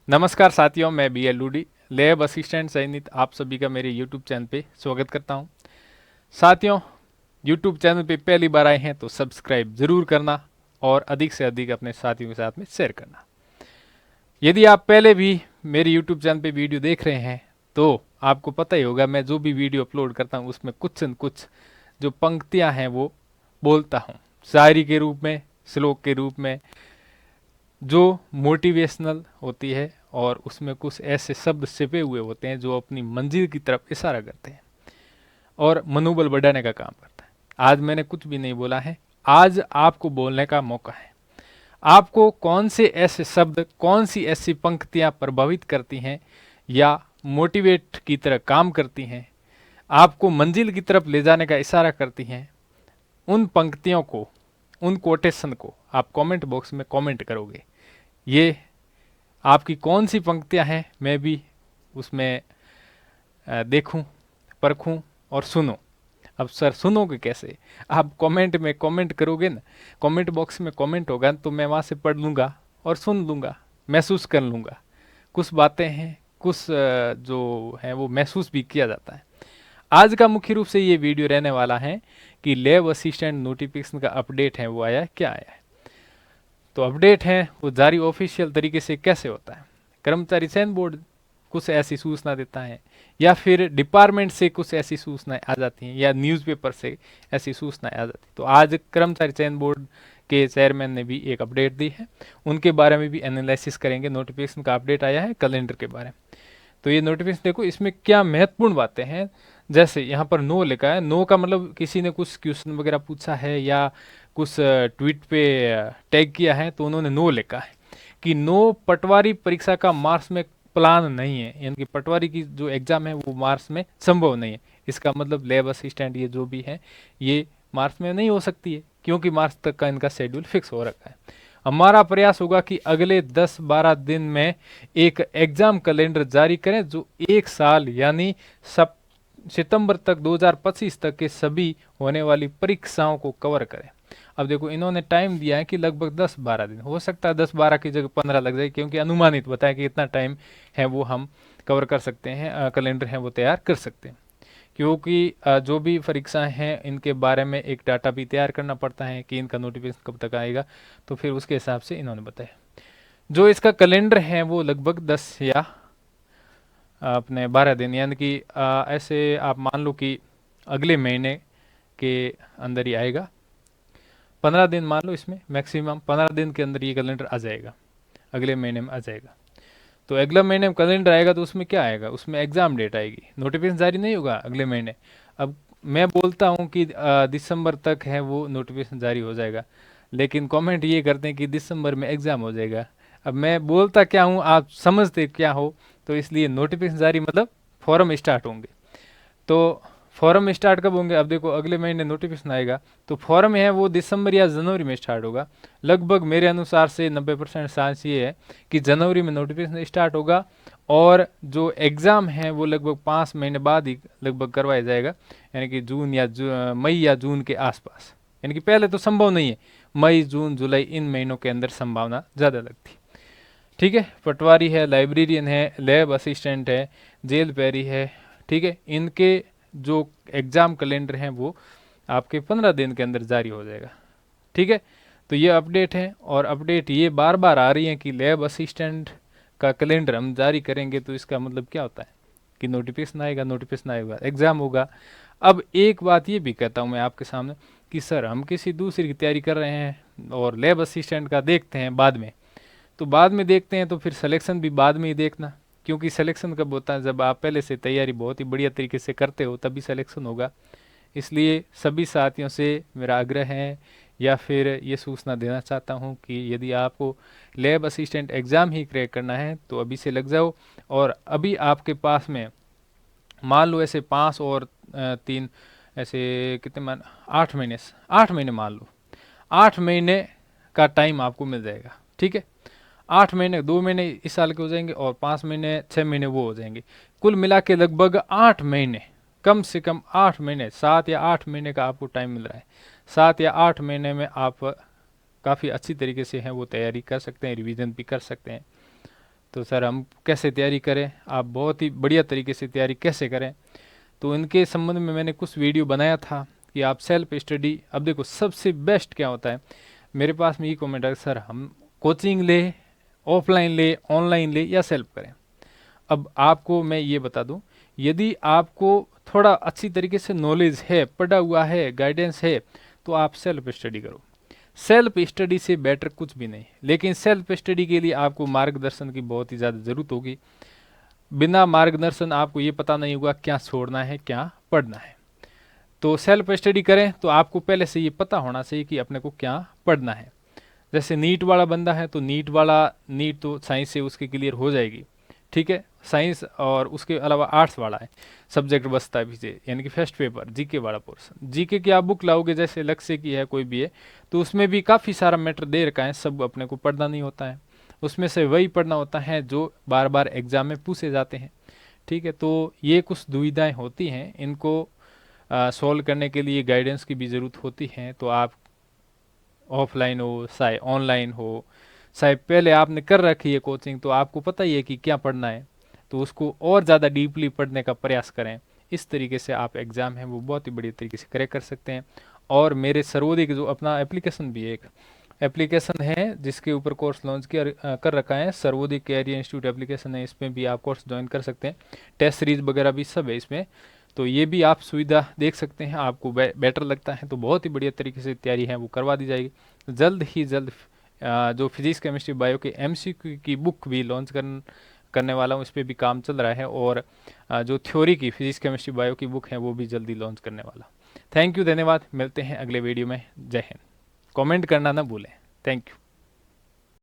नमस्कार साथियों, मैं बी एल लूडी लैब असिस्टेंट चयनित आप सभी का मेरे यूट्यूब चैनल पे स्वागत करता हूं। साथियों, यूट्यूब चैनल पे पहली बार आए हैं तो सब्सक्राइब ज़रूर करना और अधिक से अधिक अपने साथियों के साथ में शेयर करना। यदि आप पहले भी मेरे यूट्यूब चैनल पे वीडियो देख रहे हैं तो आपको पता ही होगा, मैं जो भी वीडियो अपलोड करता हूँ उसमें कुछ न कुछ जो पंक्तियाँ हैं वो बोलता हूँ, शायरी के रूप में, श्लोक के रूप में, जो मोटिवेशनल होती है, और उसमें कुछ ऐसे शब्द छिपे हुए होते हैं जो अपनी मंजिल की तरफ इशारा करते हैं और मनोबल बढ़ाने का काम करता है। आज मैंने कुछ भी नहीं बोला है, आज आपको बोलने का मौका है। आपको कौन से ऐसे शब्द, कौन सी ऐसी पंक्तियां प्रभावित करती हैं या मोटिवेट की तरह काम करती हैं, आपको मंजिल की तरफ ले जाने का इशारा करती हैं, उन पंक्तियों को, उन कोटेशन को आप कमेंट बॉक्स में कमेंट करोगे। ये आपकी कौन सी पंक्तियां हैं, मैं भी उसमें देखूं, परखूं और सुनूं। अब सर सुनोगे कैसे? आप कमेंट में कमेंट करोगे ना, कमेंट बॉक्स में कमेंट होगा तो मैं वहाँ से पढ़ लूँगा और सुन लूँगा, महसूस कर लूँगा। कुछ बातें हैं, कुछ जो है वो महसूस भी किया जाता है। आज का मुख्य रूप से ये वीडियो रहने वाला है कि लैब असिस्टेंट नोटिफिकेशन का अपडेट है वो आया, क्या आया है। तो अपडेट है वो जारी ऑफिशियल तरीके से कैसे होता है। कर्मचारी चयन बोर्ड कुछ ऐसी सूचना देता है, या फिर डिपार्टमेंट से कुछ ऐसी सूचनाएं आ जाती हैं, या न्यूज़पेपर से ऐसी सूचनाएं आ जाती हैं। तो आज कर्मचारी चयन बोर्ड के चेयरमैन ने भी एक अपडेट दी है, उनके बारे में भी एनालिसिस करेंगे। नोटिफिकेशन का अपडेट आया है कैलेंडर के बारे में। तो ये नोटिफिकेशन देखो, इसमें क्या महत्वपूर्ण बातें हैं। जैसे यहाँ पर नो लिखा है, नो का मतलब किसी ने कुछ क्वेश्चन वगैरह पूछा है या कुछ ट्वीट पे टैग किया है तो उन्होंने नो लिखा है कि नो, पटवारी परीक्षा का मार्च में प्लान नहीं है, यानी कि पटवारी की जो एग्जाम है वो मार्च में संभव नहीं है। इसका मतलब लैब असिस्टेंट ये जो भी है ये मार्च में नहीं हो सकती है, क्योंकि मार्च तक का इनका शेड्यूल फिक्स हो रखा है। हमारा प्रयास होगा कि अगले 10-12 दिन में एक एग्जाम कैलेंडर जारी करें जो एक साल यानी सब सितंबर तक 2025 तक के सभी होने वाली परीक्षाओं को कवर करें। अब देखो, इन्होंने टाइम दिया है कि लगभग 10-12 दिन, हो सकता है 10-12 की जगह 15 लग जाए, क्योंकि अनुमानित बताया कि इतना टाइम है वो हम कवर कर सकते हैं, कैलेंडर है वो तैयार कर सकते हैं। क्योंकि जो भी परीक्षाएं हैं इनके बारे में एक डाटा भी तैयार करना पड़ता है कि इनका नोटिफिकेशन कब तक आएगा, तो फिर उसके हिसाब से इन्होंने बताया। जो इसका कैलेंडर है वो लगभग 10 या अपने 12 दिन, यानी कि ऐसे आप मान लो कि अगले महीने के अंदर ही आएगा। 15 दिन मान लो, इसमें मैक्सिमम 15 दिन के अंदर ये कैलेंडर आ जाएगा, अगले महीने में आ जाएगा। तो अगले महीने में कैलेंडर आएगा तो उसमें क्या आएगा, उसमें एग्जाम डेट आएगी, नोटिफिकेशन जारी नहीं होगा अगले महीने। अब मैं बोलता हूँ कि दिसंबर तक है वो नोटिफिकेशन जारी हो जाएगा, लेकिन कमेंट ये करते हैं कि दिसंबर में एग्जाम हो जाएगा। अब मैं बोलता क्या हूँ, आप समझते क्या हो। तो इसलिए नोटिफिकेशन जारी मतलब फॉर्म स्टार्ट होंगे। तो फॉर्म स्टार्ट कब होंगे? अब देखो, अगले महीने नोटिफिकेशन आएगा तो फॉर्म है वो दिसंबर या जनवरी में स्टार्ट होगा। लगभग मेरे अनुसार से 90% चांस ये है कि जनवरी में नोटिफिकेशन स्टार्ट होगा, और जो एग्ज़ाम है वो लगभग 5 महीने बाद ही लगभग करवाया जाएगा, यानी कि जून या मई या जून के आसपास। यानी कि पहले तो संभव नहीं है, मई जून जुलाई इन महीनों के अंदर संभावना ज़्यादा लगती। ठीक है, पटवारी है, लाइब्रेरियन है, लैब असिस्टेंट है, जेल पैरी है, ठीक है, इनके जो एग्ज़ाम कैलेंडर हैं वो आपके 15 दिन के अंदर जारी हो जाएगा। ठीक है, तो ये अपडेट है, और अपडेट ये बार बार आ रही है कि लैब असिस्टेंट का कैलेंडर हम जारी करेंगे, तो इसका मतलब क्या होता है कि नोटिफिकेशन आएगा, नोटिफिकेशन आएगा एग्ज़ाम होगा। अब एक बात ये भी कहता हूँ मैं आपके सामने कि सर हम किसी दूसरी की तैयारी कर रहे हैं और लैब असिस्टेंट का देखते हैं बाद में, तो बाद में देखते हैं तो फिर सिलेक्शन भी बाद में ही देखना, क्योंकि सिलेक्शन कब होता है, जब आप पहले से तैयारी बहुत ही बढ़िया तरीके से करते हो तभी सिलेक्शन होगा। इसलिए सभी साथियों से मेरा आग्रह है, या फिर ये सूचना देना चाहता हूँ कि यदि आपको लैब असिस्टेंट एग्ज़ाम ही क्रैक करना है तो अभी से लग जाओ। और अभी आपके पास में मान लो ऐसे 5 और 3 ऐसे कितने मान 8 महीने, 8 महीने मान लो, 8 महीने का टाइम आपको मिल जाएगा। ठीक है, 8 महीने, 2 महीने इस साल के हो जाएंगे और 5 महीने 6 महीने वो हो जाएंगे। कुल मिला के लगभग 8 महीने, कम से कम 8 महीने, 7 या 8 महीने का आपको टाइम मिल रहा है। 7 या 8 महीने में आप काफ़ी अच्छी तरीके से हैं वो तैयारी कर सकते हैं, रिवीजन भी कर सकते हैं। तो सर हम कैसे तैयारी करें, आप बहुत ही बढ़िया तरीके से तैयारी कैसे करें, तो इनके संबंध में मैंने कुछ वीडियो बनाया था कि आप सेल्फ स्टडी। अब देखो सबसे बेस्ट क्या होता है, मेरे पास में ये कमेंट है सर हम कोचिंग ले, ऑफलाइन ले, ऑनलाइन ले या सेल्फ करें। अब आपको मैं ये बता दूं, यदि आपको थोड़ा अच्छी तरीके से नॉलेज है, पढ़ा हुआ है, गाइडेंस है, तो आप सेल्फ स्टडी करो। सेल्फ स्टडी से बेटर कुछ भी नहीं, लेकिन सेल्फ स्टडी के लिए आपको मार्गदर्शन की बहुत ही ज़्यादा ज़रूरत होगी। बिना मार्गदर्शन आपको ये पता नहीं होगा क्या छोड़ना है, क्या पढ़ना है। तो सेल्फ स्टडी करें तो आपको पहले से ये पता होना चाहिए कि अपने को क्या पढ़ना है। जैसे नीट वाला बंदा है तो नीट तो साइंस से उसकी क्लियर हो जाएगी, ठीक है। साइंस और उसके अलावा आर्ट्स वाला है, सब्जेक्ट बचता है पीछे, यानी कि फर्स्ट पेपर जीके वाला पोर्शन। जीके की आप बुक लाओगे, जैसे लक्ष्य की है कोई भी है, तो उसमें भी काफ़ी सारा मैटर दे रखा है, सब अपने को पढ़ना नहीं होता है, उसमें से वही पढ़ना होता है जो बार बार एग्जाम में पूछे जाते हैं, ठीक है। तो ये कुछ दुविधाएं होती हैं, इनको सॉल्व करने के लिए गाइडेंस की भी ज़रूरत होती है। तो आप ऑफलाइन हो चाहे ऑनलाइन हो, चाहे पहले आपने कर रखी है कोचिंग, तो आपको पता ही है कि क्या पढ़ना है, तो उसको और ज़्यादा डीपली पढ़ने का प्रयास करें। इस तरीके से आप एग्ज़ाम है वो बहुत ही बढ़िया तरीके से क्रैक कर सकते हैं। और मेरे सर्वोदय के जो अपना एप्लीकेशन भी है, एक एप्लीकेशन है जिसके ऊपर कोर्स लॉन्च किया कर रखा है, सर्वोदय कैरियर इंस्टीट्यूट एप्लीकेशन है, इसमें भी आप कोर्स ज्वाइन कर सकते हैं, टेस्ट सीरीज वगैरह भी सब है इसमें। तो ये भी आप सुविधा देख सकते हैं, आपको बेटर लगता है तो बहुत ही बढ़िया तरीके से तैयारी है वो करवा दी जाएगी। जल्द ही जल्द जो फिजिक्स केमिस्ट्री बायो के एमसीक्यू की बुक भी लॉन्च करने वाला हूँ, इस पर भी काम चल रहा है। और जो थ्योरी की फिजिक्स केमिस्ट्री बायो की बुक है वो भी जल्दी लॉन्च करने वाला। थैंक यू, धन्यवाद, मिलते हैं अगले वीडियो में। जय हिंद। कमेंट करना ना भूलें। Thank you.